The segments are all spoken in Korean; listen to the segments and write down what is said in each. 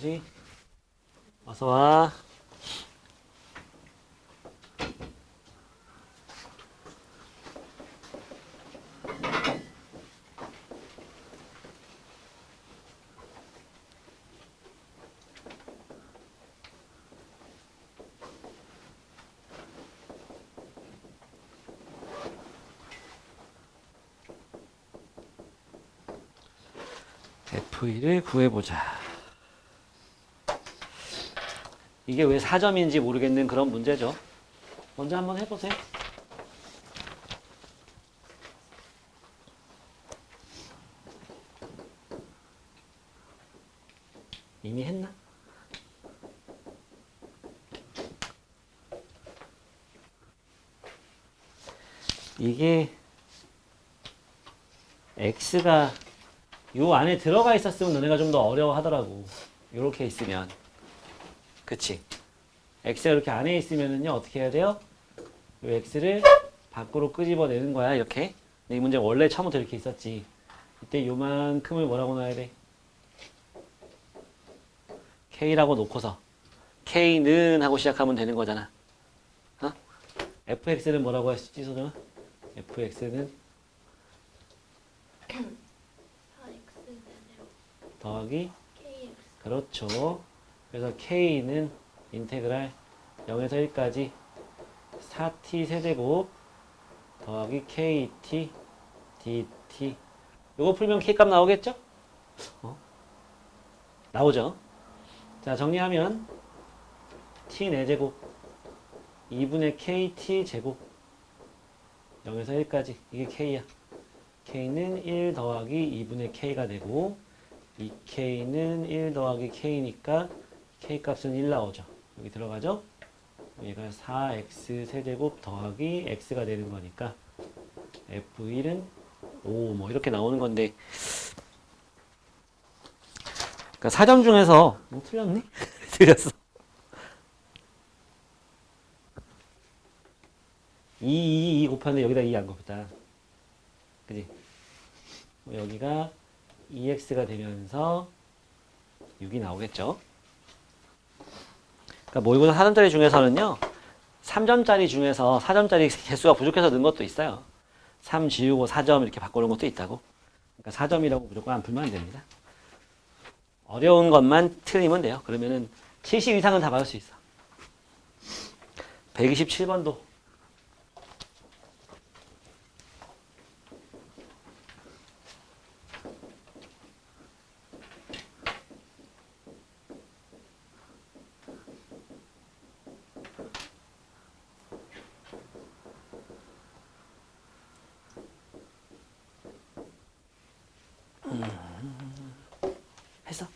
뭐지? 어서 와. F1을 구해보자. 이게 왜 4점인지 모르겠는 그런 문제죠. 먼저 한번 해보세요. 이미 했나? 이게 X가 요 안에 들어가 있었으면 너네가 좀 더 어려워하더라고. 요렇게 있으면. 그치? X가 이렇게 안에 있으면은요, 어떻게 해야 돼요? 요 X를 밖으로 끄집어내는 거야, 이렇게. 근데 이 문제 원래 처음부터 이렇게 있었지. 이때 요만큼을 뭐라고 놔야 돼? K라고 놓고서 K는 하고 시작하면 되는 거잖아. 어? fx는 뭐라고 했지, 소정아? fx는 4x 더하기 kx 그렇죠. 그래서 K는 인테그랄 0에서 1까지 4t 세제곱 더하기 kt dt. 요거 풀면 K값 나오겠죠? 나오죠. 자, 정리하면 t 4제곱 2분의 kt 제곱 0에서 1까지 이게 k야. k는 1 더하기 2분의 k가 되고 2k는 1 더하기 k니까 k값은 1 나오죠. 여기 들어가죠? 얘가 4x 세제곱 더하기 x가 되는 거니까 f1은 5 뭐 이렇게 나오는 건데, 그러니까 4점 중에서 틀렸니? 틀렸어. 2 곱하는데 여기다 2 안 곱했다. 그지? 여기가 2x가 되면서 6이 나오겠죠? 그러니까 모의고사 4점짜리 중에서는요, 3점짜리 중에서 4점짜리 개수가 부족해서 넣은 것도 있어요. 3 지우고 4점 이렇게 바꾸는 것도 있다고. 그러니까 4점이라고 무조건 안 풀면 안 됩니다. 어려운 것만 틀리면 돼요. 그러면은 70 이상은 다 받을 수 있어. 127번도 했어?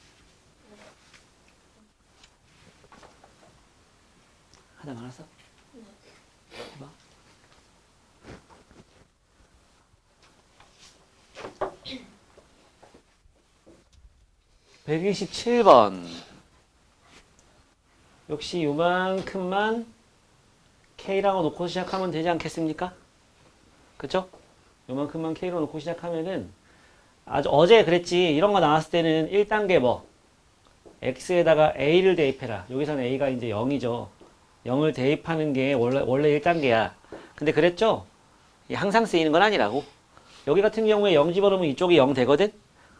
하다 말았어? 해봐. 127번. 역시 요만큼만 K라고 놓고 시작하면 되지 않겠습니까? 그쵸? 요만큼만 K로 놓고 시작하면은, 아주 어제 그랬지. 이런 거 나왔을 때는 1단계 뭐 X에다가 A를 대입해라. 여기서는 A가 이제 0이죠. 0을 대입하는 게 원래 1단계야. 근데 그랬죠? 항상 쓰이는 건 아니라고. 여기 같은 경우에 0 집어넣으면 이쪽이 0 되거든?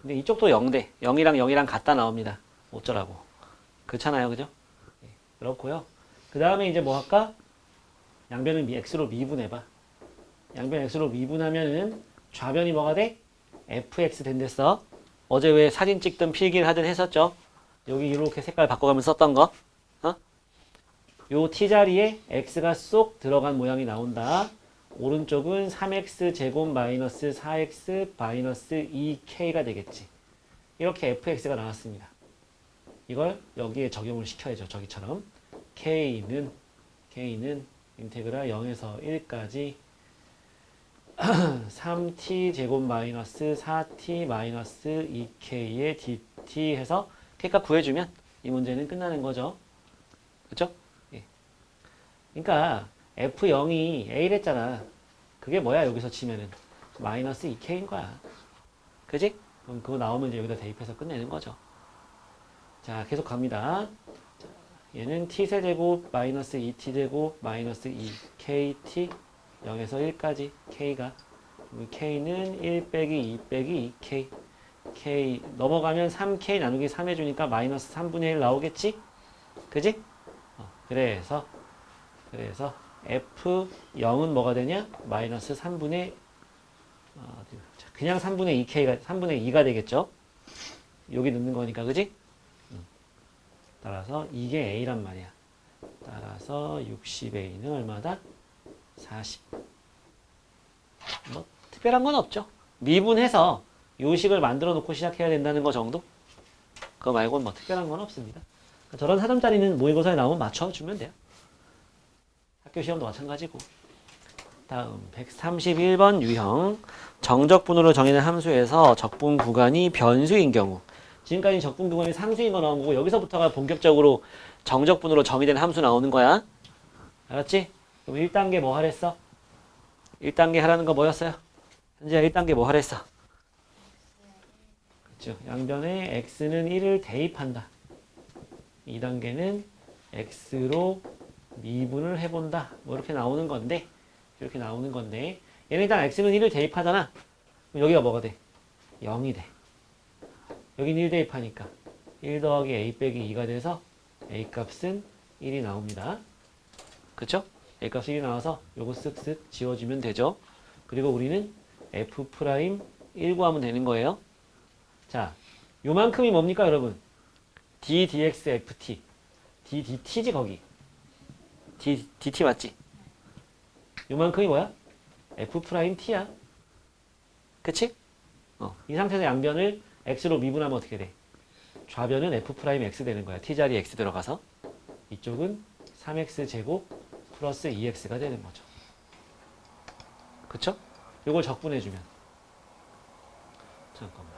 근데 이쪽도 0 돼. 0이랑 0이랑 같다 나옵니다. 어쩌라고. 그렇잖아요. 그죠? 그렇고요. 그 다음에 이제 뭐 할까? 양변을 X로 미분해봐. 양변 X로 미분하면은 좌변이 뭐가 돼? fx 된댔어. 어제 왜 사진 찍든 필기를 하든 했었죠? 여기 이렇게 색깔 바꿔가면서 썼던 거. 어? 요 t자리에 x가 쏙 들어간 모양이 나온다. 오른쪽은 3x 제곱 마이너스 4x 마이너스 2k가 되겠지. 이렇게 fx가 나왔습니다. 이걸 여기에 적용을 시켜야죠. 저기처럼. k는 인테그랄 0에서 1까지 3t 제곱 마이너스 4t 마이너스 2k의 dt 해서 k값 구해주면 이 문제는 끝나는 거죠. 그쵸? 예. 그러니까 f0이 a랬잖아. 그게 뭐야 여기서 치면은 마이너스 2k인 거야. 그지? 그럼 그거 나오면 이제 여기다 대입해서 끝내는 거죠. 자, 계속 갑니다. 자, 얘는 t세제곱 마이너스 2t제곱 마이너스 2kt 0에서 1까지 k가 k는 1 빼기 2 빼기 2k k 넘어가면 3k 나누기 3 해주니까 마이너스 3분의 1 나오겠지? 그지? 그래서 f0은 뭐가 되냐? 마이너스 3분의 그냥 3분의 2k가 3분의 2가 되겠죠? 여기 넣는 거니까 그지? 따라서 이게 a란 말이야. 따라서 60a는 얼마다? 40. 뭐 특별한 건 없죠. 미분해서 요식을 만들어 놓고 시작해야 된다는 거 정도? 그거 말고는 뭐 특별한 건 없습니다. 저런 4점짜리는 모의고사에 나오면 맞춰주면 돼요. 학교 시험도 마찬가지고. 다음 131번 유형. 정적분으로 정의된 함수에서 적분 구간이 변수인 경우. 지금까지 적분 구간이 상수인 거 나온 거고 여기서부터가 본격적으로 정적분으로 정의된 함수 나오는 거야. 알았지? 그럼 1단계 뭐 하랬어? 1단계 하라는 거 뭐였어요? 현재야 1단계 뭐 하랬어? 그렇죠. 양변에 x는 1을 대입한다. 2단계는 x로 미분을 해본다. 뭐 이렇게 나오는 건데 얘는 일단 x는 1을 대입하잖아. 그럼 여기가 뭐가 돼? 0이 돼. 여긴 1 대입하니까 1 더하기 a 빼기 2가 돼서 a 값은 1이 나옵니다. 그쵸? a 값이 1이 나와서 요거 쓱쓱 지워주면 되죠. 그리고 우리는 f 프라임 1 구하면 되는 거예요. 자, 요만큼이 뭡니까 여러분? d dx ft d dt지 거기 dt 맞지? 요만큼이 뭐야? f 프라임 t야. 그치? 이 상태에서 양변을 x로 미분하면 어떻게 돼? 좌변은 f 프라임 x 되는 거야. t 자리 x 들어가서 이쪽은 3x 제곱 플러스 2x가 되는 거죠. 그쵸? 요걸 적분해주면 잠깐만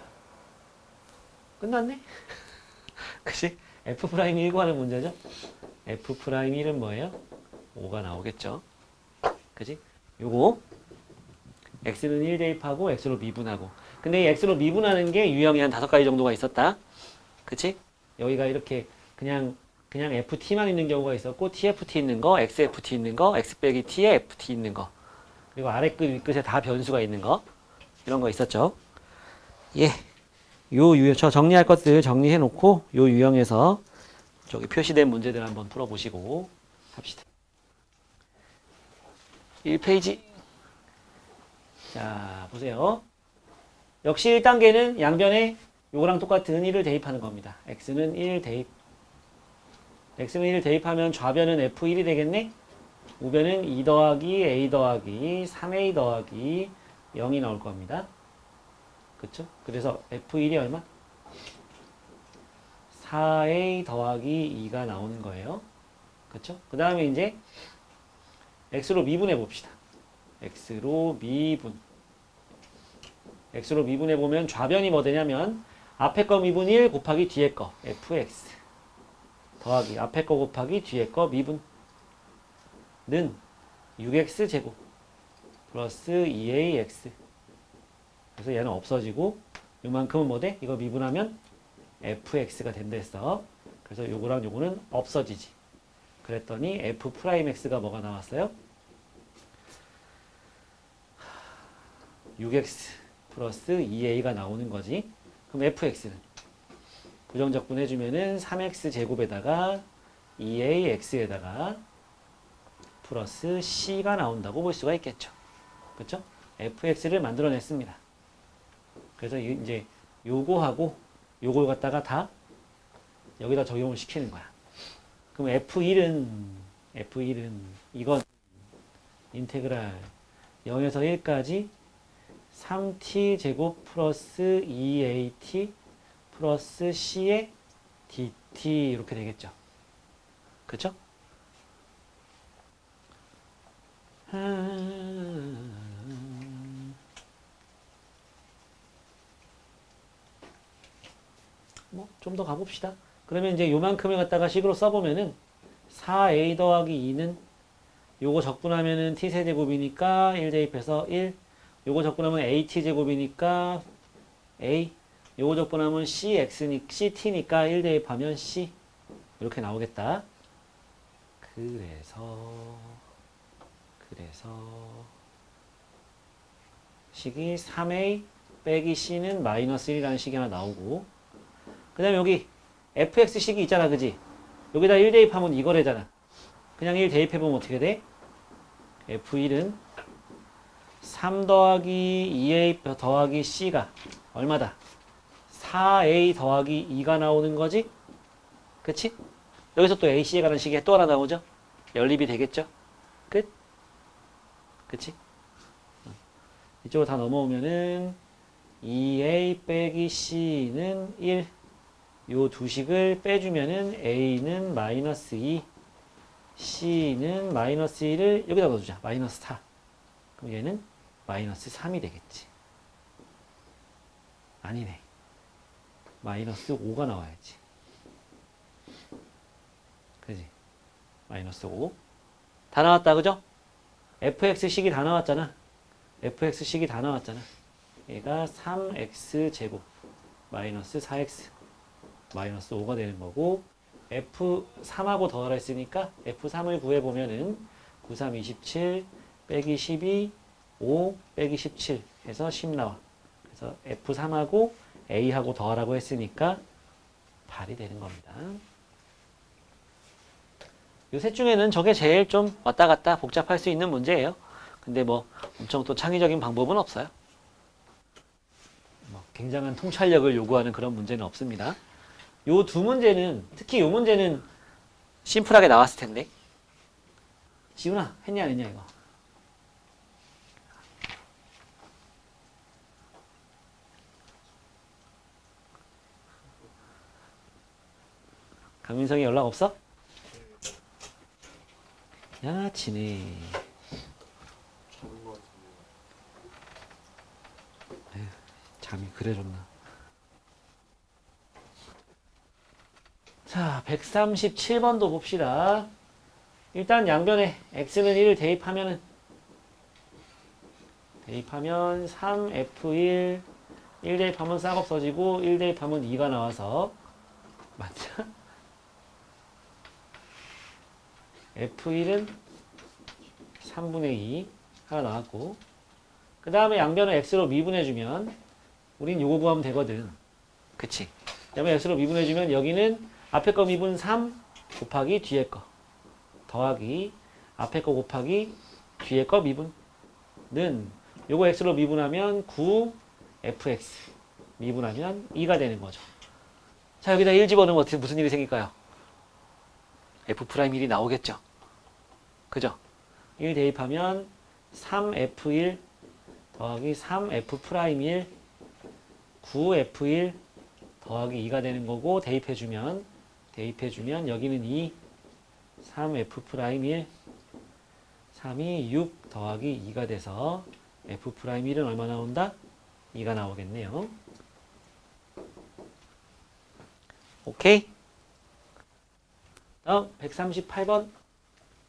끝났네? 그치? f 프라임 1 구하는 문제죠? f 프라임 1은 뭐예요? 5가 나오겠죠? 그치? 요거 x는 1 대입하고 x로 미분하고 근데 이 x로 미분하는 게 유형이 한 5가지 정도가 있었다. 그치? 여기가 이렇게 그냥 ft만 있는 경우가 있었고 tft 있는 거, xft 있는 거, x 빼기 t에 ft 있는 거 그리고 아래 끝, 윗끝에 다 변수가 있는 거 이런 거 있었죠. 예. 요 유형, 저 정리할 것들 정리해 놓고 요 유형에서 저기 표시된 문제들 한번 풀어보시고 합시다. 1페이지. 자, 보세요. 역시 1단계는 양변에 요거랑 똑같은 1을 대입하는 겁니다. x는 1 대입. x는 1 대입하면 좌변은 f1이 되겠네? 우변은 2 더하기 a 더하기 3a 더하기 0이 나올 겁니다. 그쵸? 그래서 f1이 얼마? 4a 더하기 2가 나오는 거예요. 그쵸? 그 다음에 이제 x로 미분해 봅시다. x로 미분. x로 미분해 보면 좌변이 뭐 되냐면 앞에 거 미분 1 곱하기 뒤에 거 fx 더하기 앞에 거 곱하기 뒤에 거 미분은 6x 제곱 플러스 2ax 그래서 얘는 없어지고 요만큼은 뭐 돼? 이거 미분하면 fx가 된다 했어. 그래서 요거랑 요거는 없어지지. 그랬더니 f 프라임 x가 뭐가 나왔어요? 6x 플러스 2a가 나오는 거지. 그럼 fx는 부정적분 해주면은 3x 제곱에다가 2ax에다가 플러스 c가 나온다고 볼 수가 있겠죠. 그렇죠? fx를 만들어냈습니다. 그래서 이제 요거하고 요걸 갖다가 다 여기다 적용을 시키는 거야. 그럼 F1은 이건 인테그랄 0에서 1까지 3t 제곱 플러스 2at 플러스 c의 dt 이렇게 되겠죠. 그쵸? 뭐 좀 더 가봅시다. 그러면 이제 요만큼을 갖다가 식으로 써보면은 4a 더하기 2는 요거 적분하면은 t세제곱이니까 1 대입해서 1 요거 적분하면 at 제곱이니까 a 요거 적분하면 CT니까 1 대입하면 C. 이렇게 나오겠다. 그래서 식이 3A 빼기 C는 마이너스 1이라는 식이 하나 나오고, 그 다음에 여기 fx식이 있잖아, 그지? 여기다 1 대입하면 이거래잖아. 그냥 1 대입해보면 어떻게 돼? f1은 3 더하기 2a 더하기 c가 얼마다? 4a 더하기 2가 나오는 거지? 그치? 여기서 또 ac에 관한 식이 또 하나 나오죠? 연립이 되겠죠? 끝? 그치? 이쪽으로 다 넘어오면은 2a 빼기 c는 1. 요 두 식을 빼주면은 a는 마이너스 2, c는 마이너스 1을 여기다 넣어주자. 마이너스 4. 그럼 얘는 마이너스 3이 되겠지. 아니네. 마이너스 5가 나와야지. 그지? 마이너스 5. 다 나왔다, 그죠? fx식이 다 나왔잖아. fx식이 다 나왔잖아. 얘가 3x제곱 마이너스 4x 마이너스 5가 되는 거고, f3하고 더하라 했으니까 f3을 구해보면은 9, 3, 27 빼기 12 5 빼기 17 해서 10 나와. 그래서 f3하고 a하고 더하라고 했으니까 8이 되는 겁니다. 이 셋 중에는 저게 제일 좀 왔다 갔다 복잡할 수 있는 문제예요. 근데 뭐 엄청 또 창의적인 방법은 없어요. 뭐 굉장한 통찰력을 요구하는 그런 문제는 없습니다. 요 두 문제는, 특히 요 문제는 심플하게 나왔을 텐데. 지훈아, 했냐 안 했냐 이거? 강민성이 연락 없어? 야치네. 에휴, 잠이 그래 좋나. 자, 137번도 봅시다. 일단 양변에 x는 1을 대입하면 3f1 1 대입하면 싹 없어지고 1 대입하면 2가 나와서 맞죠? f1은 3분의 2 하나 나왔고, 그 다음에 양변을 x로 미분해주면 우린 요거 구하면 되거든. 그치? 양변 x로 미분해주면 여기는 앞에 거 미분 3 곱하기 뒤에 거 더하기 앞에 거 곱하기 뒤에 거 미분은 요거 x로 미분하면 9fx 미분하면 2가 되는 거죠. 자, 여기다 1 집어넣으면 어떻게 무슨 일이 생길까요? f'1이 나오겠죠. 그죠? 1 대입하면 3f1 더하기 3f'1 9f1 더하기 2가 되는 거고, 대입해주면 여기는 2 3f'1 3이 6 더하기 2가 돼서 f'1은 얼마 나온다? 2가 나오겠네요. 오케이? 다음 138번.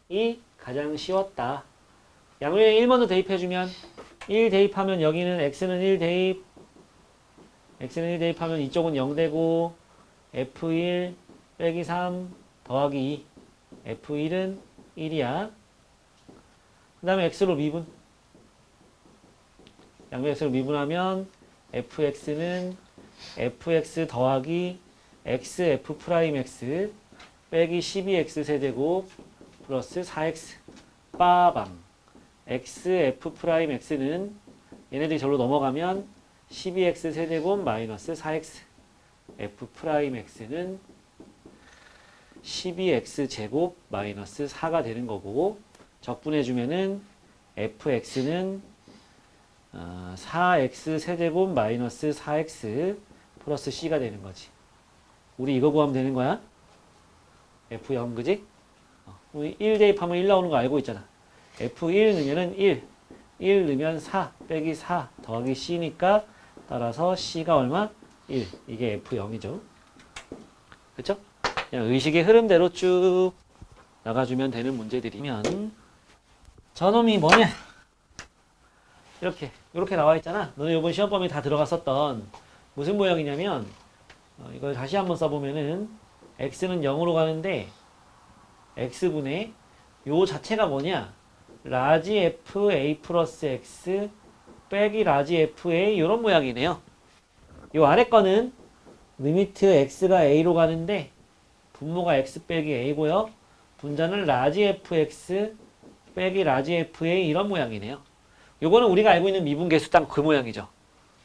이 가장 쉬웠다. 양변에 1번도 대입해주면 1 대입하면 여기는 x는 1 대입하면 이쪽은 0 되고 f1 빼기 3 더하기 2 f1은 1이야. 그 다음에 x로 미분. 양변 x로 미분하면 fx는 fx 더하기 xf'(x) 빼기 12x 세제곱 플러스 4x 빠밤. xf'(x는 얘네들이 절로 넘어가면 12x 세제곱 마이너스 4x f'x는 12x 제곱 마이너스 4가 되는 거고, 적분해주면은 fx는 4x 세제곱 마이너스 4x 플러스 c가 되는 거지. 우리 이거 구하면 되는 거야? f0, 그지? 우리 1 대입하면 1 나오는 거 알고 있잖아. f1 넣으면은 1 넣으면 4 빼기 4 더하기 c니까 따라서 c가 얼마? 1. 이게 f0이죠. 그쵸? 그냥 의식의 흐름대로 쭉 나가주면 되는 문제들이면, 저놈이 뭐냐? 이렇게 나와 있잖아. 너네 이번 시험 범위 다 들어갔었던 무슨 모양이냐면 이걸 다시 한번 써보면은 x는 0으로 가는데 x분의 요 자체가 뭐냐? 라지 f a 플러스 x 빼기 라지 f a 이런 모양이네요. 요 아래 거는 리미트 x가 a로 가는데 분모가 x 빼기 a고요. 분자는 라지 fx 빼기 라지 fa 이런 모양이네요. 요거는 우리가 알고 있는 미분계수 딱 그 모양이죠.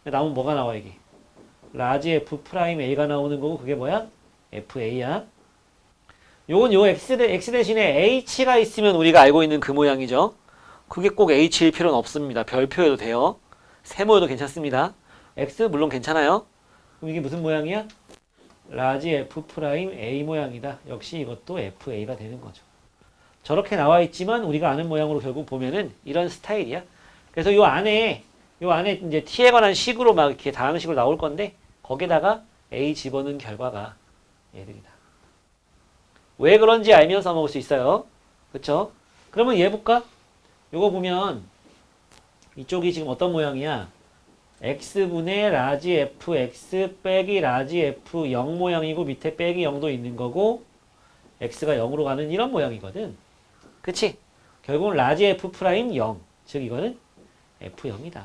남은 뭐가 나와 이게? 라지 f 프라임 a가 나오는 거고 그게 뭐야? fa야. 요건 요 x 대신에 h가 있으면 우리가 알고 있는 그 모양이죠. 그게 꼭 h일 필요는 없습니다. 별표여도 돼요. 세모여도 괜찮습니다. x 물론 괜찮아요. 그럼 이게 무슨 모양이야? 라지 f 프라임 a 모양이다. 역시 이것도 fa가 되는 거죠. 저렇게 나와 있지만 우리가 아는 모양으로 결국 보면은 이런 스타일이야. 그래서 요 안에 이제 t에 관한 식으로 막 이렇게 다양한 식으로 나올 건데 거기다가 a 집어넣은 결과가 얘들이다. 왜 그런지 알면 써먹을 수 있어요. 그쵸? 그러면 얘 볼까? 요거 보면 이쪽이 지금 어떤 모양이야? x분의 라지 fx 빼기 라지 f 0 모양이고 밑에 빼기 0도 있는 거고 x가 0으로 가는 이런 모양이거든. 그치? 결국은 라지 f 프라임 0. 즉 이거는 f0이다.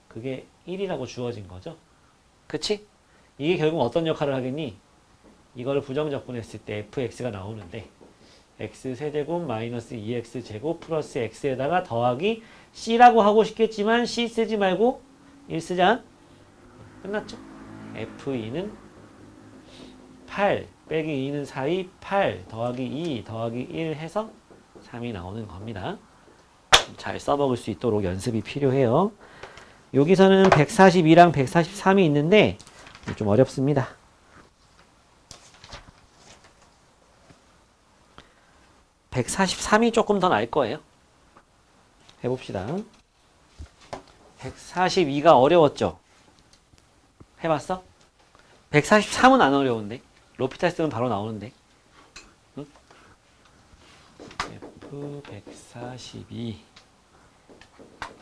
그게 1이라고 주어진 거죠. 그치? 이게 결국 어떤 역할을 하겠니? 이거를 부정적분했을 때 fx가 나오는데 x 세제곱 마이너스 2x 제곱 플러스 x에다가 더하기 c라고 하고 싶겠지만 c 쓰지 말고 1 쓰자. 끝났죠? f2는 8 빼기 2는 4이 8 더하기 2 더하기 1 해서 3이 나오는 겁니다. 잘 써먹을 수 있도록 연습이 필요해요. 여기서는 142랑 143이 있는데 좀 어렵습니다. 143이 조금 더 나을 거예요. 해봅시다. 142가 어려웠죠? 해봤어? 143은 안 어려운데. 로피탈 쓰면 바로 나오는데. 응? F142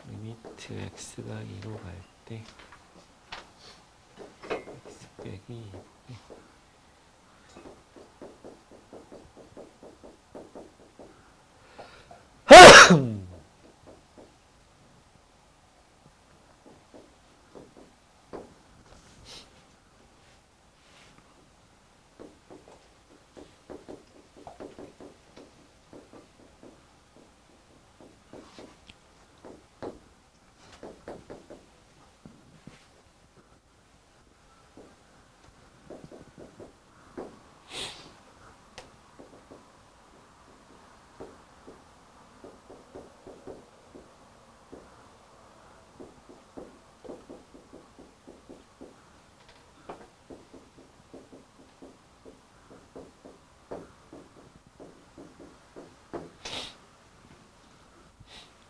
리미트 x가 2로 갈 때 x 빼기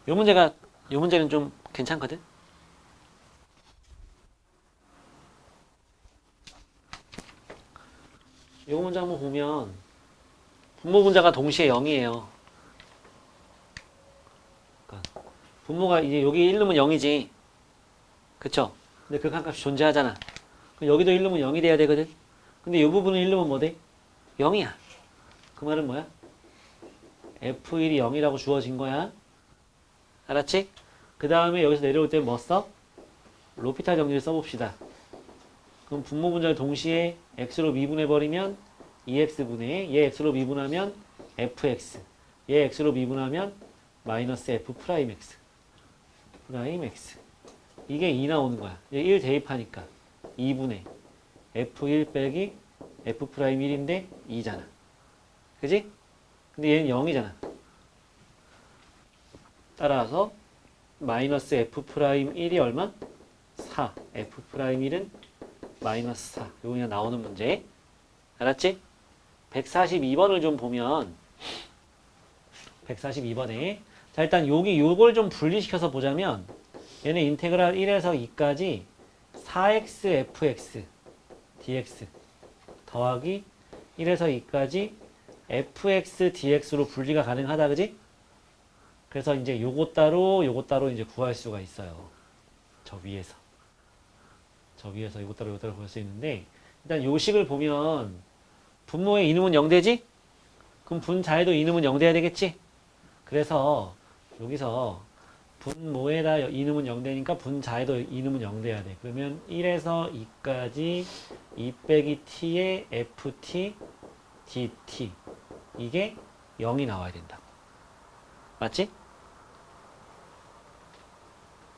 요 문제는 좀 괜찮거든? 요 문제 한번 보면 분모 분자가 동시에 0이에요. 그러니까 분모가 이제 여기 1르면 0이지. 그쵸? 근데 극한값이 존재하잖아. 그럼 여기도 1르면 0이 돼야 되거든? 근데 이 부분은 1르면 뭐 돼? 0이야. 그 말은 뭐야? F1이 0이라고 주어진 거야. 알았지? 그 다음에 여기서 내려올 때 뭐 써? 로피탈 정리를 써봅시다. 그럼 분모 분자를 동시에 x로 미분해버리면 2x분의 얘 x로 미분하면 fx 얘 x로 미분하면 마이너스 f 프라임 x 프라임 x 이게 2 나오는 거야. 얘 1 대입하니까 2분의 f1 빼기 f 프라임 1인데 2잖아. 그지? 근데 얘는 0이잖아. 따라서 마이너스 f 프라임 1이 얼마? 4. f 프라임 1은 마이너스 4. 이거 그냥 나오는 문제. 알았지? 142번을 좀 보면 142번에 자 일단 여기 요걸 좀 분리시켜서 보자면 얘는 인테그랄 1에서 2까지 4x fx dx 더하기 1에서 2까지 fx dx로 분리가 가능하다. 그지? 그래서 이제 요거 따로 이제 구할 수가 있어요. 저 위에서. 저 위에서 이것 따라 볼 수 있는데 일단 요식을 보면 분모의 이놈은 0되지? 그럼 분자에도 이놈은 0돼야 되겠지? 그래서 여기서 분모에다 이놈은 0되니까 분자에도 이놈은 0돼야 돼. 그러면 1에서 2까지 2 빼기 t의 ft dt 이게 0이 나와야 된다. 맞지?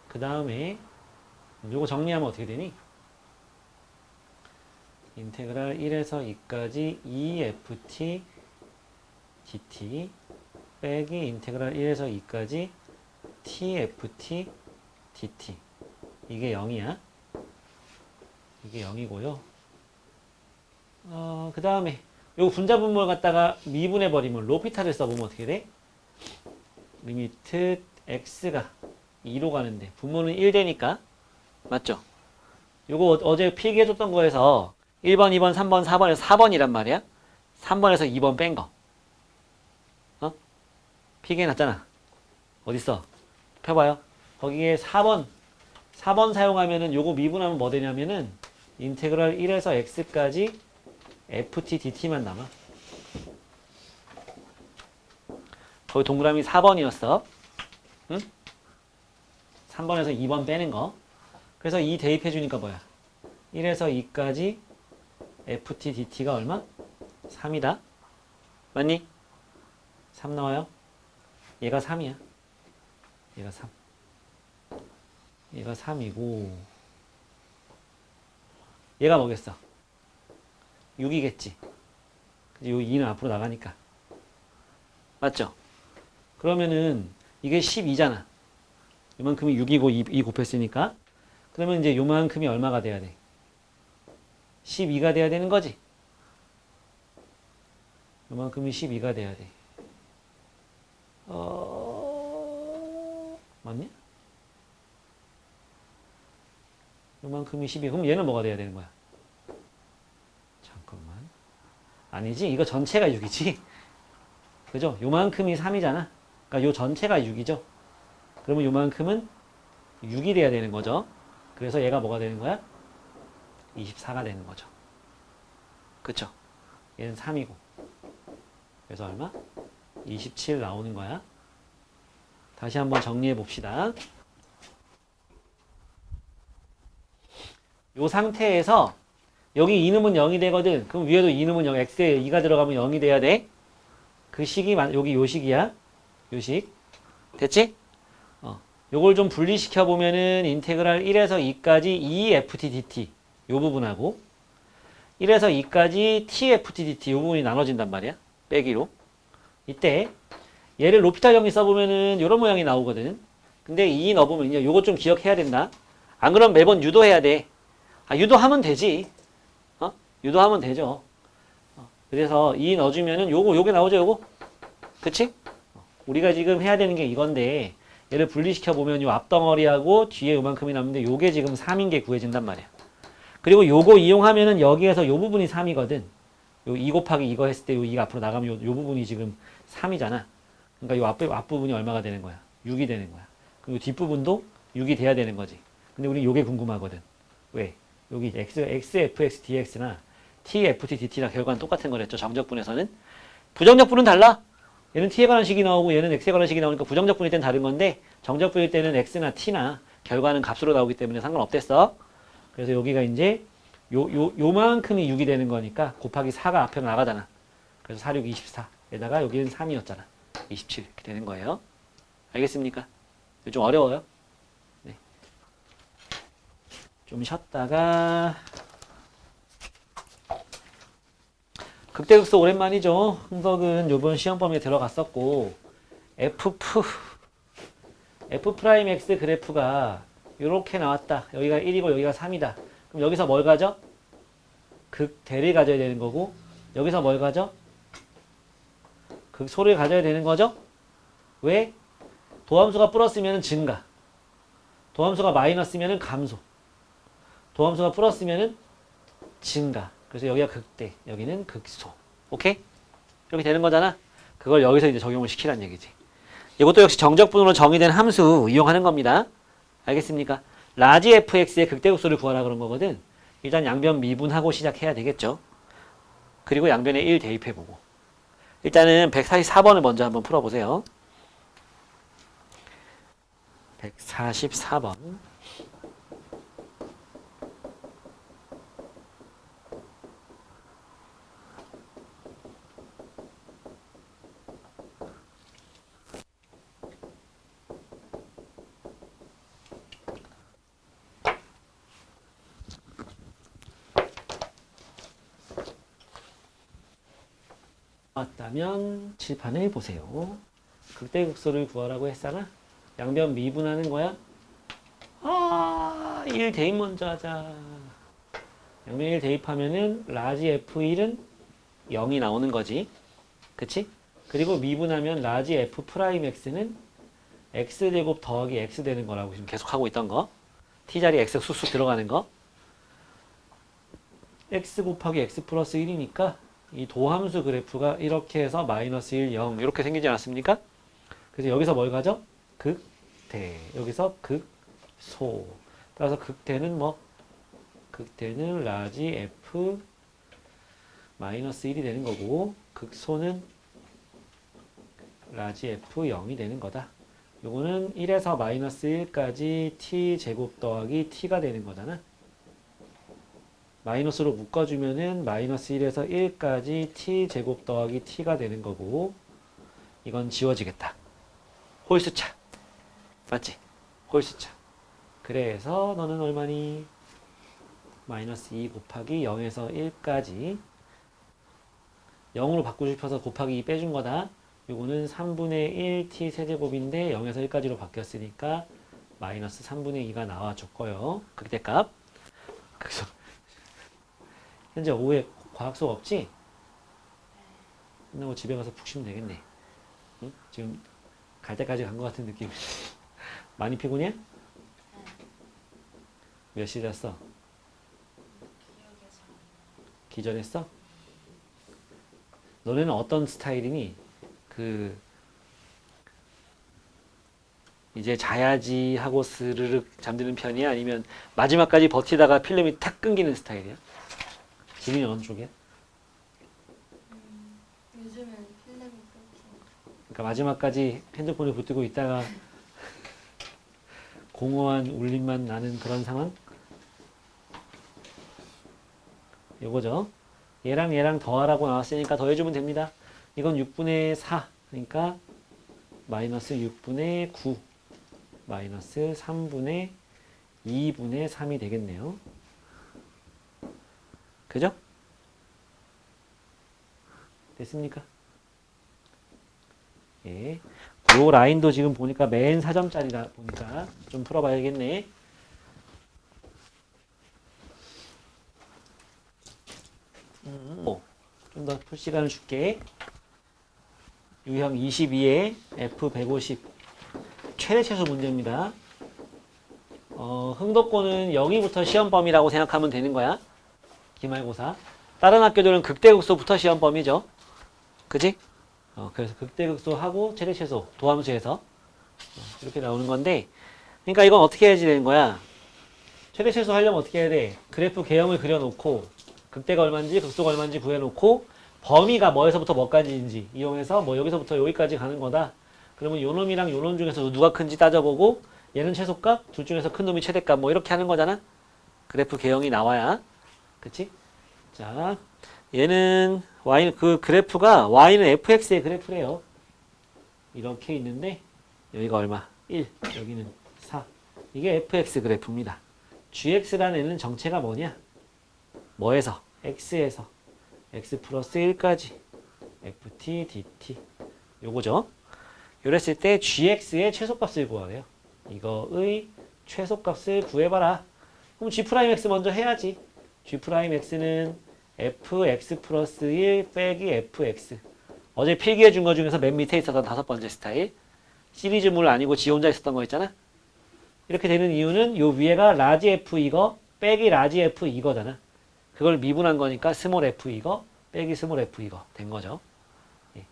그 다음에 요거 정리하면 어떻게 되니? 인테그랄 1에서 2까지 2ft dt 빼기 인테그랄 1에서 2까지 tft dt 이게 0이야. 이게 0이고요. 그 다음에 요 분자 분모를 갖다가 미분해 버리면 로피탈을 써보면 어떻게 돼? 리미트 x가 2로 가는데 분모는 1 되니까 맞죠? 요거 어제 필기해줬던 거에서 1번, 2번, 3번, 4번에서 4번이란 말이야. 3번에서 2번 뺀 거. 필기해놨잖아. 어딨어? 펴봐요. 거기에 4번 사용하면은 요거 미분하면 뭐 되냐면은 인테그랄 1에서 x까지 ft dt만 남아. 거기 동그라미 4번이었어. 응? 3번에서 2번 빼는 거. 그래서 2 대입해주니까 뭐야? 1에서 2까지 ft dt가 얼마? 3이다. 맞니? 3 나와요? 얘가 3이야. 얘가 3. 얘가 3이고 얘가 뭐겠어? 6이겠지. 요 2는 앞으로 나가니까. 맞죠? 그러면은 이게 12잖아. 요만큼이 6이고 2 곱했으니까. 그러면 이제 요만큼이 얼마가 돼야 돼? 12가 돼야 되는 거지. 요만큼이 12가 돼야 돼. 맞냐? 요만큼이 12. 그럼 얘는 뭐가 돼야 되는 거야? 잠깐만. 아니지. 이거 전체가 6이지. 그죠? 요만큼이 3이잖아. 그러니까 요 전체가 6이죠. 그러면 요만큼은 6이 돼야 되는 거죠. 그래서 얘가 뭐가 되는 거야? 24가 되는 거죠. 그쵸? 얘는 3이고. 그래서 얼마? 27 나오는 거야. 다시 한번 정리해 봅시다. 요 상태에서 여기 이놈은 0이 되거든. 그럼 위에도 이놈은 0, x에 2가 들어가면 0이 돼야 돼. 그 식이 여기 요 식이야. 요 식. 됐지? 요걸 좀 분리시켜 보면은 인테그랄 1에서 2까지 2ft dt 요 부분하고 1에서 2까지 tft dt 요 부분이 나눠진단 말이야. 빼기로. 이때 얘를 로피탈 정리 써보면은 요런 모양이 나오거든. 근데 2 넣어보면요. 요거 좀 기억해야 된다. 안 그러면 매번 유도해야 돼. 유도하면 되지. 유도하면 되죠. 그래서 2 넣어주면은 요게 나오죠, 요거? 그치? 우리가 지금 해야 되는 게 이건데, 얘를 분리시켜 보면 요 앞덩어리하고 뒤에 요만큼이 남는데 요게 지금 3인 게 구해진단 말이야. 그리고 요거 이용하면은 여기에서 요 부분이 3이거든. 요 2 곱하기 이거 했을 때 요 2가 앞으로 나가면 요 부분이 지금 3이잖아. 그러니까 요 앞부분이 얼마가 되는 거야? 6이 되는 거야. 그럼 요 뒷부분도 6이 돼야 되는 거지. 근데 우리 요게 궁금하거든. 왜? 여기 xfx dx나 tft dt나 결과는 똑같은 거랬죠. 정적분에서는. 부정적분은 달라. 얘는 t에 관한 식이 나오고 얘는 x에 관한 식이 나오니까 부정적분일 땐 다른 건데 정적분일 때는 x나 t나 결과는 값으로 나오기 때문에 상관없댔어. 그래서 여기가 이제 요만큼이 6이 되는 거니까 곱하기 4가 앞에 나가잖아. 그래서 4, 6, 24에다가 여기는 3이었잖아. 27 이렇게 되는 거예요. 알겠습니까? 좀 어려워요. 네. 좀 쉬었다가 극대극소 오랜만이죠. 흥석은 요번 시험 범위에 들어갔었고 F'X 그래프가 요렇게 나왔다. 여기가 1이고 여기가 3이다. 그럼 여기서 뭘 가져? 극대를 가져야 되는 거고 여기서 뭘 가져? 극소를 가져야 되는 거죠? 왜? 도함수가 플러스면 증가. 도함수가 마이너스면 감소. 도함수가 플러스면 증가. 그래서 여기가 극대, 여기는 극소. 오케이? 이렇게 되는 거잖아. 그걸 여기서 이제 적용을 시키란 얘기지. 이것도 역시 정적분으로 정의된 함수 이용하는 겁니다. 알겠습니까? 라지 fx의 극대극소를 구하라 그런 거거든. 일단 양변 미분하고 시작해야 되겠죠. 그리고 양변에 1 대입해보고. 일단은 144번을 먼저 한번 풀어보세요. 144번. 맞다면 칠판을 보세요. 극대극소를 구하라고 했잖아. 양변 미분하는 거야. 1 대입 먼저 하자. 양변 1 대입하면은 라지 F1은 0이 나오는 거지. 그치? 그리고 미분하면 라지 F 프라임 X는 X제곱 더하기 X 되는 거라고 지금 계속 하고 있던 거. T자리 X 쑥쑥 들어가는 거. X 곱하기 X 플러스 1이니까 이 도함수 그래프가 이렇게 해서 마이너스 1, 0 이렇게 생기지 않았습니까? 그래서 여기서 뭘 가져? 극대. 여기서 극소. 따라서 극대는 뭐? 극대는 라지 F 마이너스 1이 되는 거고 극소는 라지 F 0이 되는 거다. 요거는 1에서 마이너스 1까지 t 제곱 더하기 t가 되는 거잖아. 마이너스로 묶어주면은 마이너스 1에서 1까지 t 제곱 더하기 t가 되는 거고 이건 지워지겠다. 홀수차. 맞지? 홀수차. 그래서 너는 얼마니? 마이너스 2 곱하기 0에서 1까지 0으로 바꾸고 싶어서 곱하기 2 빼준 거다. 요거는 3분의 1 t 세제곱인데 0에서 1까지로 바뀌었으니까 마이너스 3분의 2가 나와줬고요. 극대값. 그래서 현재 오후에 과학 수업 없지? 끝나고 집에 가서 푹 쉬면 되겠네. 응? 지금 갈 때까지 간 것 같은 느낌. 많이 피곤해? 몇 시 잤어? 기절했어? 너네는 어떤 스타일이니? 이제 자야지 하고 스르륵 잠드는 편이야? 아니면 마지막까지 버티다가 필름이 탁 끊기는 스타일이야? 지민이 어느 쪽이야? 요즘은 필름이 끊기는. 그러니까 마지막까지 핸드폰을 붙들고 있다가 공허한 울림만 나는 그런 상황? 요거죠. 얘랑 얘랑 더하라고 나왔으니까 더해주면 됩니다. 이건 6분의 4. 그러니까 마이너스 6분의 9. 마이너스 3분의 2분의 3이 되겠네요. 그죠? 됐습니까? 예. 요 라인도 지금 보니까 맨 4점짜리다 보니까 좀 풀어봐야겠네. 좀 더 풀 시간을 줄게. 유형 22에 F150 최대 최소 문제입니다. 흥도권은 여기부터 시험 범위라고 생각하면 되는 거야. 기말고사. 다른 학교들은 극대극소부터 시험 범위죠. 그지? 그래서 극대극소하고 최대 최소 도함수에서 이렇게 나오는 건데, 그러니까 이건 어떻게 해야지 되는 거야? 최대 최소 하려면 어떻게 해야 돼? 그래프 개형을 그려놓고 극대가 얼마인지 극소가 얼마인지 구해놓고 범위가 뭐에서부터 뭐까지인지 이용해서 뭐 여기서부터 여기까지 가는 거다. 그러면 요 놈이랑 요 놈 중에서 누가 큰지 따져보고 얘는 최소값, 둘 중에서 큰 놈이 최대값 뭐 이렇게 하는 거잖아. 그래프 개형이 나와야. 그치? 자, 얘는 y 그 그래프가 y는 fx의 그래프래요. 이렇게 있는데 여기가 얼마? 1, 여기는 4. 이게 fx 그래프입니다. gx라는 애는 정체가 뭐냐? 뭐에서? x에서 x 플러스 1까지 ft dt 요거죠. 요랬을 때 gx의 최소값을 구하래요. 이거의 최소값을 구해봐라. 그럼 g'x 먼저 해야지. g'x는 fx 플러스 1 빼기 fx. 어제 필기해 준 거 중에서 맨 밑에 있었던 5번째 스타일. 시리즈물 아니고 지 혼자 있었던 거 있잖아. 이렇게 되는 이유는 요 위에가 라지 f 이거 빼기 라지 f 이거잖아. 그걸 미분한 거니까 스몰 f 이거 빼기 스몰 f 이거 된 거죠. 예.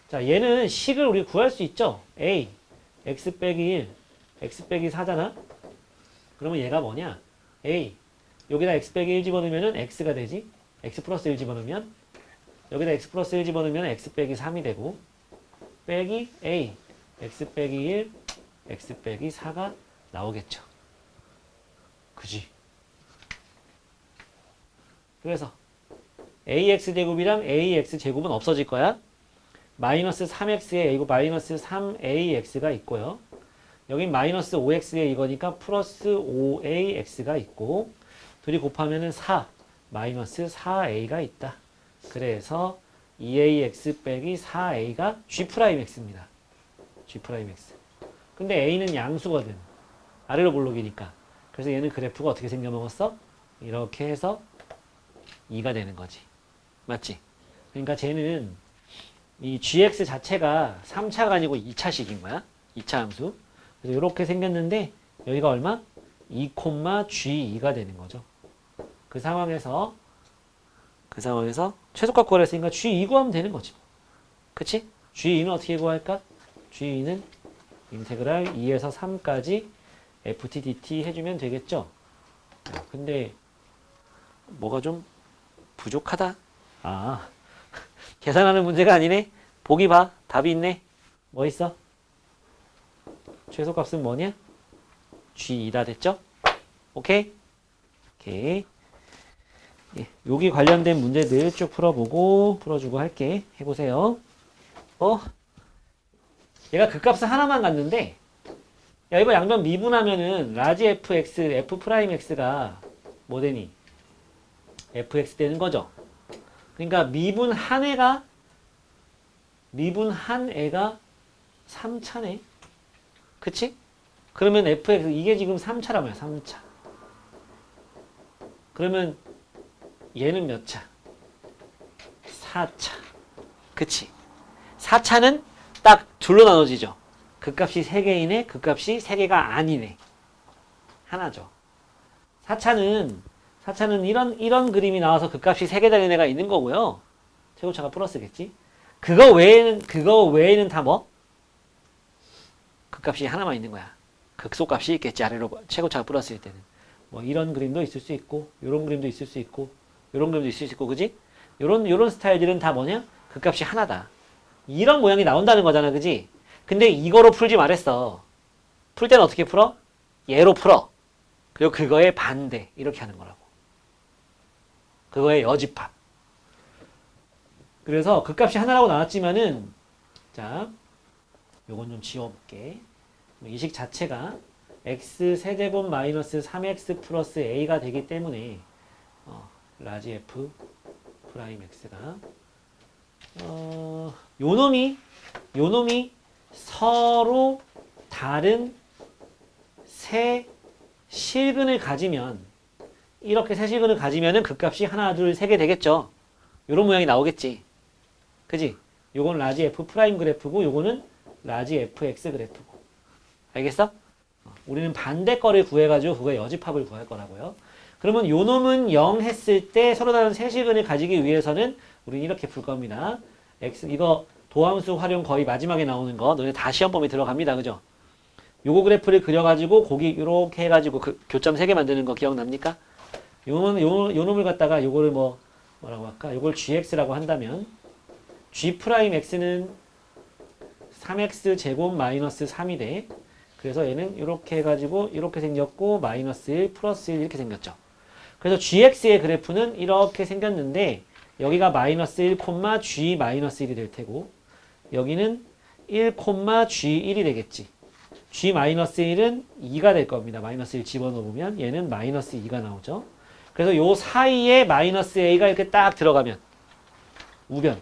자, 얘는 식을 우리 구할 수 있죠. a x 빼기 1, x 빼기 4잖아. 그러면 얘가 뭐냐? A. 여기다 x 빼기 1 집어넣으면 x가 되지. x 플러스 1 집어넣으면 여기다 x 플러스 1 집어넣으면 x 빼기 3이 되고 빼기 A. x 빼기 1, x 빼기 4가 나오겠죠. 그지? 그래서 ax 제곱이랑 ax 제곱은 없어질 거야. 마이너스 3x에 a고 마이너스 3ax가 있고요. 여긴 마이너스 5x에 이거니까 플러스 5ax가 있고 둘이 곱하면은 4 마이너스 4a가 있다. 그래서 2ax 빼기 4a가 g'x입니다. g'x. 근데 a는 양수거든. 아래로 볼록이니까. 그래서 얘는 그래프가 어떻게 생겨먹었어? 이렇게 해서 2가 되는 거지. 맞지? 그러니까 쟤는 이 gx 자체가 3차가 아니고 2차식인 거야. 2차 함수. 그래서 이렇게 생겼는데 여기가 얼마? 2,g2가 되는 거죠. 그 상황에서 최소값 구하라 했으니까 g2 구하면 되는 거지. 그치? g2는 어떻게 구할까? g2는 인테그랄 2에서 3까지 ft dt 해주면 되겠죠? 근데 뭐가 좀 부족하다. 아, 계산하는 문제가 아니네. 보기 봐. 답이 있네. 뭐 있어? 최소값은 뭐냐? g2다 됐죠? 오케이? 오케이. 예, 여기 관련된 문제들 쭉 풀어주고 할게. 해보세요. 얘가 그 값을 하나만 갔는데, 야, 이거 양변 미분하면은, 라지 fx, f 프라임 x가 뭐 되니? fx 되는 거죠. 그러니까 미분 한 애가 3차네. 그치? 그러면 fx, 이게 지금 3차란 말이야, 3차. 그러면 얘는 몇 차? 4차. 그치? 4차는 딱 둘로 나눠지죠. 극값이 3개이네, 극값이 3개가 아니네. 하나죠. 4차는 이런 그림이 나와서 극값이 3개 되는 애가 있는 거고요. 최고차가 플러스겠지. 그거 외에는 다 뭐? 극값이 하나만 있는 거야. 극소값이 있겠지. 아래로 최고차가 플러스일 때는. 뭐 이런 그림도 있을 수 있고, 요런 그림도 있을 수 있고, 요런 그림도 있을 수 있고, 그지? 요런 스타일들은 다 뭐냐? 극값이 하나다. 이런 모양이 나온다는 거잖아, 그지? 근데 이거로 풀지 말했어. 풀 때는 어떻게 풀어? 얘로 풀어. 그리고 그거의 반대. 이렇게 하는 거라고. 그거의 여집합. 그래서 극값이 하나라고 나왔지만은, 자, 요건 좀 지워볼게. 이 식 자체가 x 세제곱 마이너스 3x 플러스 a가 되기 때문에, 라지 f 프라임 x가, 요 놈이 서로 다른 세 실근을 가지면, 이렇게 세 실근을 가지면은 극값이 하나, 둘, 세 개 되겠죠. 요런 모양이 나오겠지. 그지? 요건 라지 f 프라임 그래프고, 요거는 라지 fx 그래프고. 알겠어? 우리는 반대 거를 구해가지고 그거의 여집합을 구할 거라고요. 그러면 요 놈은 0 했을 때 서로 다른 세 실근을 가지기 위해서는 우리는 이렇게 풀 겁니다. 이거 도함수 활용 거의 마지막에 나오는 거 너네 다 시험 범위 들어갑니다. 그죠? 요거 그래프를 그려가지고 거기 요렇게 해가지고 그 교점 3개 만드는 거 기억납니까? 요 놈을 갖다가 요거를 뭐라고 할까? 요걸 gx라고 한다면 g 프라임 x는 3x 제곱 마이너스 3이 돼. 그래서 얘는 이렇게 해가지고 이렇게 생겼고 마이너스 1 플러스 1 이렇게 생겼죠. 그래서 gx의 그래프는 이렇게 생겼는데 여기가 마이너스 1, g 마이너스 1이 될 테고 여기는 1, g1이 되겠지. g 마이너스 1은 2가 될 겁니다. 마이너스 1 집어넣으면 얘는 마이너스 2가 나오죠. 그래서 요 사이에 마이너스 a가 이렇게 딱 들어가면 우변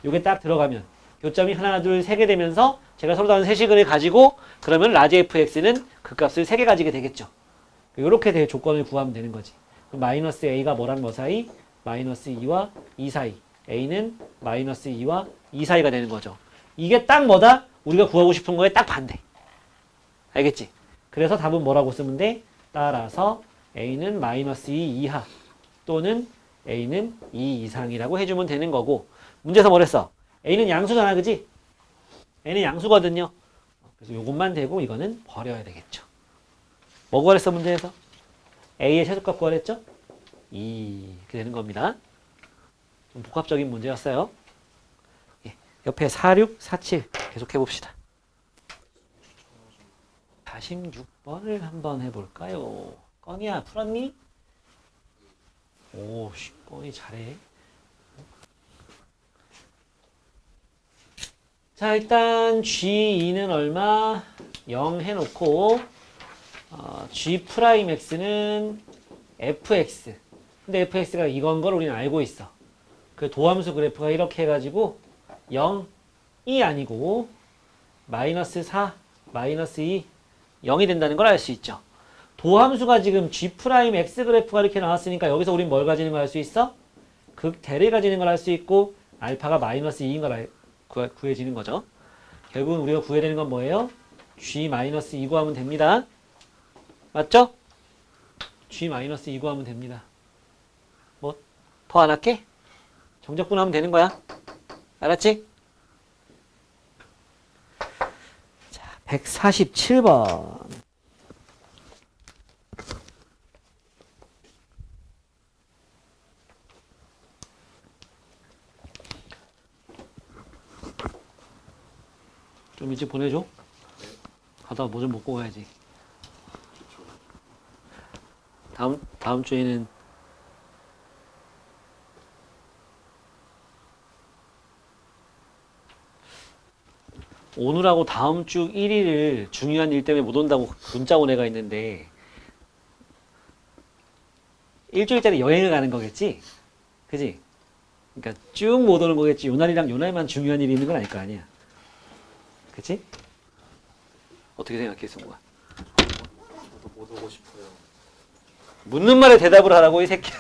요게 딱 들어가면 교점이 하나, 둘, 세 개 되면서 제가 서로 다른 세식을 가지고 그러면 라지 fx는 그 값을 3개 가지게 되겠죠. 이렇게 될 조건을 구하면 되는 거지. 마이너스 a가 뭐랑 뭐 사이? 마이너스 2와 2 사이. a는 마이너스 2와 2 사이가 되는 거죠. 이게 딱 뭐다? 우리가 구하고 싶은 거에 딱 반대. 알겠지? 그래서 답은 뭐라고 쓰면 돼? 따라서 a는 마이너스 2 이하 또는 a는 2 이상이라고 해주면 되는 거고 문제에서 뭐랬어? a는 양수잖아, 그지? a는 양수거든요. 그래서 요것만 되고 이거는 버려야 되겠죠. 뭐 구하랬어, 문제에서? A의 최소값 구하랬죠? 2 이렇게 되는 겁니다. 좀 복합적인 문제였어요. 예, 옆에 46, 47 계속 해봅시다. 46번을 한번 해볼까요? 껌이야 풀었니? 오, 껌이 잘해. 자, 일단 G2는 얼마? 0 해놓고 G'X는 fx. 근데 fx가 이건 걸 우리는 알고 있어. 그 도함수 그래프가 이렇게 해가지고 0이 아니고 마이너스 4, 마이너스 2, 0이 된다는 걸 알 수 있죠. 도함수가 지금 G'X 그래프가 이렇게 나왔으니까 여기서 우린 뭘 가지는 걸 알 수 있어? 극대를 가지는 걸 알 수 있고 알파가 마이너스 2인 걸 구해지는 거죠. 결국은 우리가 구해야 되는 건 뭐예요? G-2 구하면 됩니다. 맞죠? G-2 구하면 됩니다. 뭐 더 안 할게? 정적분하면 되는 거야. 알았지? 자, 147번. 좀 일찍 보내줘. 가다가 뭐 좀 먹고 가야지. 다음 주에는 오늘하고 다음 주 1일을 중요한 일 때문에 못 온다고 문자 온 애가 있는데 일주일짜리 여행을 가는 거겠지? 그지? 그러니까 쭉 못 오는 거겠지. 요 날이랑 요 날만 중요한 일이 있는 건 아닐 거 아니야. 그치? 어떻게 생각해, 승우가? 저도 못 오고 싶어요. 묻는 말에 대답을 하라고, 이 새끼.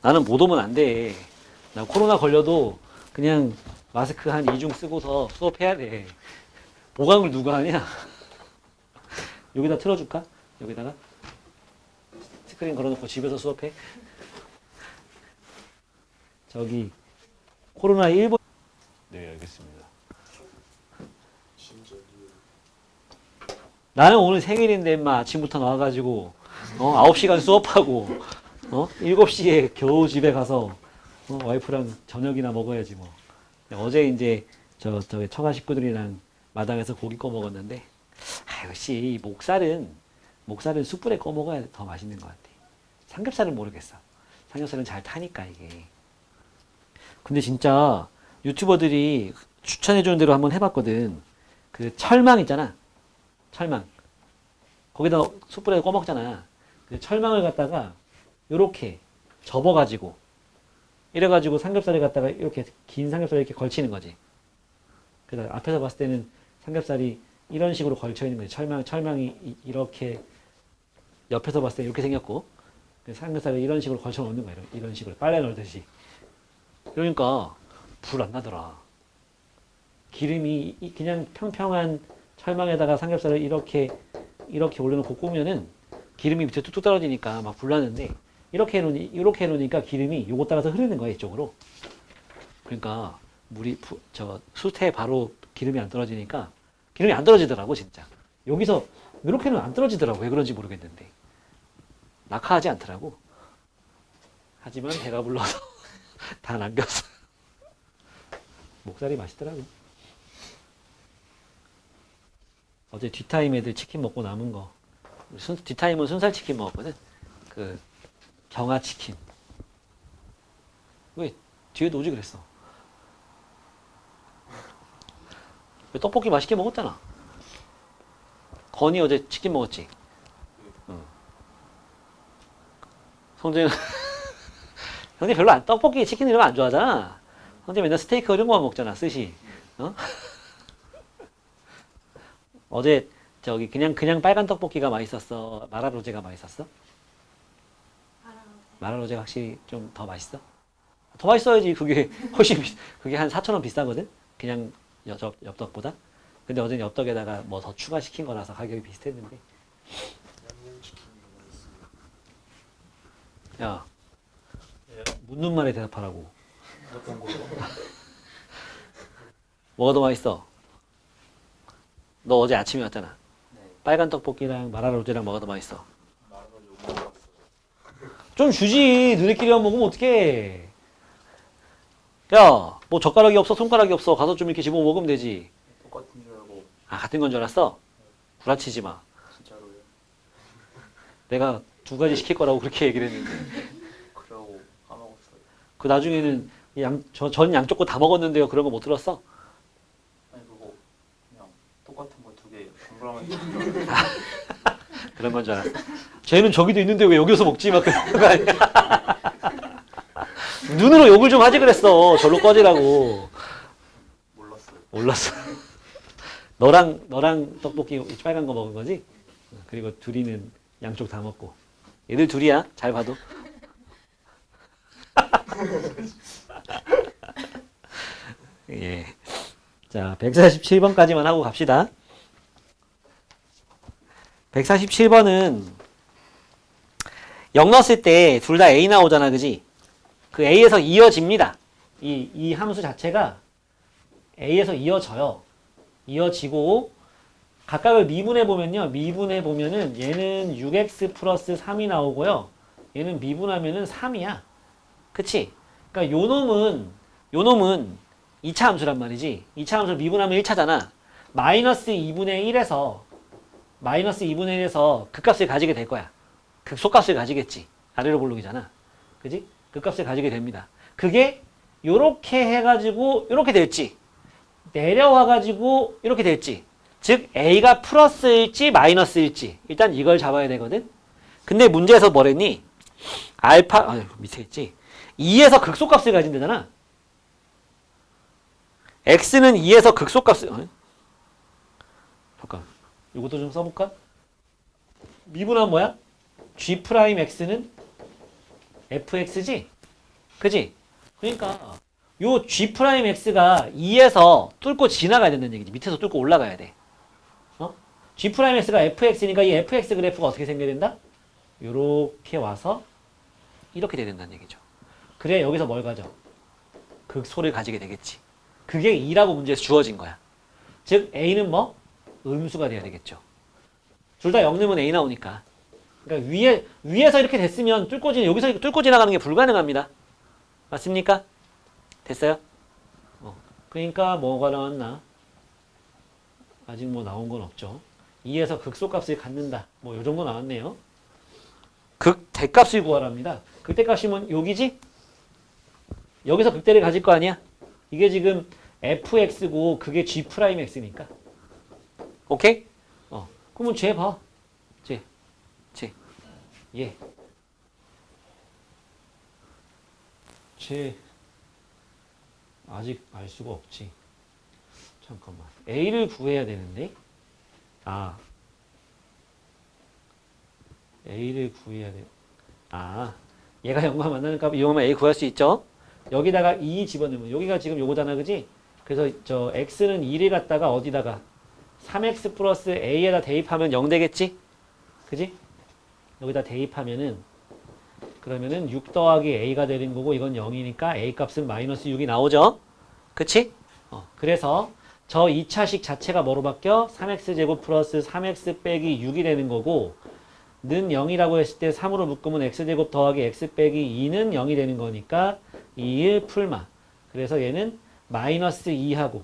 나는 못 오면 안 돼. 나 코로나 걸려도 그냥 마스크 한 2중 쓰고서 수업해야 돼. 보강을 누가 하냐? 여기다 틀어줄까? 여기다가? 스크린 걸어놓고 집에서 수업해? 저기, 코로나 일본. 네, 알겠습니다. 진짜 나는 오늘 생일인데, 인마 아침부터 나와가지고, 9시간 수업하고, 7시에 겨우 집에 가서, 와이프랑 저녁이나 먹어야지 뭐. 어제 이제, 저기 처가 식구들이랑 마당에서 고기 꺼 먹었는데, 역시 목살은 숯불에 꺼 먹어야 더 맛있는 것 같아. 삼겹살은 모르겠어. 삼겹살은 잘 타니까 이게. 근데 진짜 유튜버들이 추천해주는 대로 한번 해봤거든. 그 철망 있잖아. 철망. 거기다 숯불에 꺼 먹잖아. 그 철망을 갖다가 요렇게 접어가지고 이래가지고 삼겹살을 갖다가 이렇게 긴 삼겹살을 이렇게 걸치는 거지. 그래서 앞에서 봤을 때는 삼겹살이 이런 식으로 걸쳐 있는 거지. 철망이 이렇게 옆에서 봤을 때 이렇게 생겼고 삼겹살을 이런 식으로 걸쳐 놓는 거야. 이런 식으로 빨래 넣듯이. 그러니까 불 안 나더라. 기름이 그냥 평평한 철망에다가 삼겹살을 이렇게 올려놓고 구우면은 기름이 밑에 뚝뚝 떨어지니까 막 불 나는데 이렇게 해놓으니까 기름이 요거 따라서 흐르는 거야 이쪽으로. 그러니까 숯에 바로 기름이 안 떨어지니까 기름이 안 떨어지더라고 진짜. 여기서 이렇게는 안 떨어지더라고. 왜 그런지 모르겠는데 낙하하지 않더라고. 하지만 배가 불러서 다 남겼어. 목살이 맛있더라고. 어제 뒷타임 애들 치킨 먹고 남은 거. 뒷타임은 순살 치킨 먹었거든. 그 경화 치킨. 왜 뒤에 놓지 그랬어? 왜 떡볶이 맛있게 먹었잖아. 건이 어제 치킨 먹었지. 응. 성재는 성재 별로 떡볶이 치킨 이런 거 안 좋아하잖아. 성재 맨날 스테이크 이런 거만 먹잖아. 스시. 어제 저기 그냥 빨간 떡볶이가 맛있었어. 마라로제가 맛있었어? 마라로제가 확실히 좀 더 맛있어? 더 맛있어야지. 그게 훨씬 그게 한 4,000원 비싸거든. 그냥 엽떡보다. 근데 어제는 엽떡에다가 뭐 더 추가시킨 거라서 가격이 비슷했는데. 야, 묻는 말에 대답하라고. 어떤 거? 뭐가 더 맛있어? 너 어제 아침에 왔잖아. 네. 빨간 떡볶이랑 마라 로제랑 뭐가 더 맛있어? 말아가지고 못 먹었어요. 좀 주지. 너네끼리만 먹으면 어떡해. 야, 뭐 젓가락이 없어, 손가락이 없어. 가서 좀 이렇게 집어 먹으면 되지. 똑같은 줄 알고 아, 같은 건 줄 알았어? 구라치지 마. 진짜로요. 내가 두 가지 시킬 거라고 그렇게 얘기를 했는데. 그러고 까먹었어요. 그 나중에는 전 양쪽 거 다 먹었는데요. 그런 거 못 들었어? 아니 그거 그냥 똑같은 거 두 개 동그라미 줄 알고. 그런 건 줄 알았어. 쟤는 저기도 있는데 왜 여기서 먹지? 막 그런 거 아니야? 눈으로 욕을 좀 하지 그랬어. 절로 꺼지라고. 몰랐어요. 몰랐어. 너랑 떡볶이 빨간 거 먹은 거지? 그리고 둘이는 양쪽 다 먹고. 얘들 둘이야. 잘 봐도. 예. 자, 147번까지만 하고 갑시다. 147번은 0 넣었을 때 둘 다 A 나오잖아. 그지? 그 A에서 이어집니다. 이 함수 자체가 A에서 이어져요. 이어지고 각각을 미분해 보면요. 미분해 보면은 얘는 6x 플러스 3이 나오고요. 얘는 미분하면은 3이야. 그치? 그러니까 요 놈은 2차 함수란 말이지. 2차 함수를 미분하면 1차잖아. 마이너스 2분의 1에서 극값을 가지게 될 거야. 극소값을 가지겠지. 아래로 볼록이잖아. 그지? 극값을 가지게 됩니다. 그게 요렇게 해가지고 요렇게 될지 내려와가지고 이렇게 될지, 즉 A가 플러스일지 마이너스일지 일단 이걸 잡아야 되거든. 근데 문제에서 뭐랬니? 밑에 있지. 2에서 극소값을 가진다잖아. X는 2에서 극소값을 잠깐 이것도 좀 써볼까? 미분하면 뭐야? G'X는 fx지? 그지? 그러니까 요 G'X가 2에서 뚫고 지나가야 된다는 얘기지. 밑에서 뚫고 올라가야 돼. G'X가 fx니까 이 fx 그래프가 어떻게 생겨야 된다? 요렇게 와서 이렇게 돼야 된다는 얘기죠. 그래 여기서 뭘 가져? 극소를 가지게 되겠지. 그게 2라고 문제에서 주어진 거야. 즉 A는 뭐? 음수가 돼야 되겠죠. 둘 다 0 넣으면 A 나오니까. 그러니까 위에서 이렇게 됐으면 여기서 뚫고 지나가는 게 불가능합니다. 맞습니까? 됐어요? 그러니까 뭐가 나왔나? 아직 뭐 나온 건 없죠. 2에서 극소값을 갖는다. 뭐 요 정도 나왔네요. 극대값을 구하랍니다. 극대값이면 여기지? 여기서 극대를 가질 거 아니야? 이게 지금 fx고 그게 g'x니까. 오케이? 그러면 쟤 봐. 쟤. 얘. 쟤. 아직 알 수가 없지. 잠깐만. A를 구해야 되는데. A를 구해야 돼. 얘가 0과 만나는 값 이용하면 A 구할 수 있죠? 여기다가 2 집어넣으면 여기가 지금 요거잖아. 그지? 그래서 저 x는 2를 갖다가 어디다가 3x 플러스 a에다 대입하면 0 되겠지? 그지? 여기다 대입하면은 그러면은 6 더하기 a가 되는 거고 이건 0이니까 a 값은 마이너스 6이 나오죠? 그치? 그래서 저 2차식 자체가 뭐로 바뀌어? 3x제곱 플러스 3x 빼기 6이 되는 거고 는 0이라고 했을 때 3으로 묶으면 x제곱 더하기 x 빼기 2는 0이 되는 거니까 2, 1 풀마. 그래서 얘는 마이너스 2하고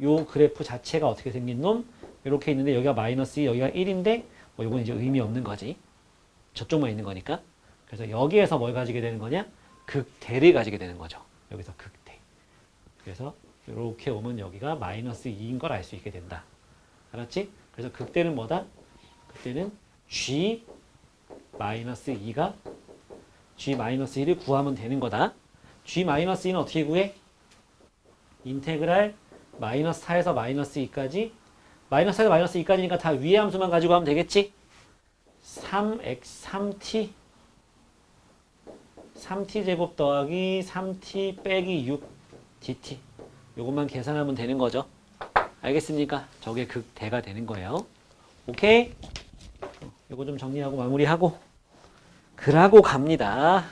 요 그래프 자체가 어떻게 생긴 놈? 이렇게 있는데 여기가 마이너스 2, 여기가 1인데 뭐 요건 이제 의미 없는 거지. 저쪽만 있는 거니까. 그래서 여기에서 뭘 가지게 되는 거냐? 극대를 가지게 되는 거죠. 여기서 극대. 그래서 이렇게 오면 여기가 마이너스 2인 걸 알 수 있게 된다. 알았지? 그래서 극대는 뭐다? 극대는 G 마이너스 2가 G 마이너스 1을 구하면 되는 거다. G 마이너스 2는 어떻게 구해? 인테그랄 마이너스 4에서 마이너스 2까지 마이너스 4에서 마이너스 2까지니까 다 위의 함수만 가지고 하면 되겠지? 3t 제곱 더하기 3t 빼기 6 dt 요것만 계산하면 되는 거죠. 알겠습니까? 저게 극대가 되는 거예요. 오케이? 요거 좀 정리하고 마무리하고 그러고 갑니다.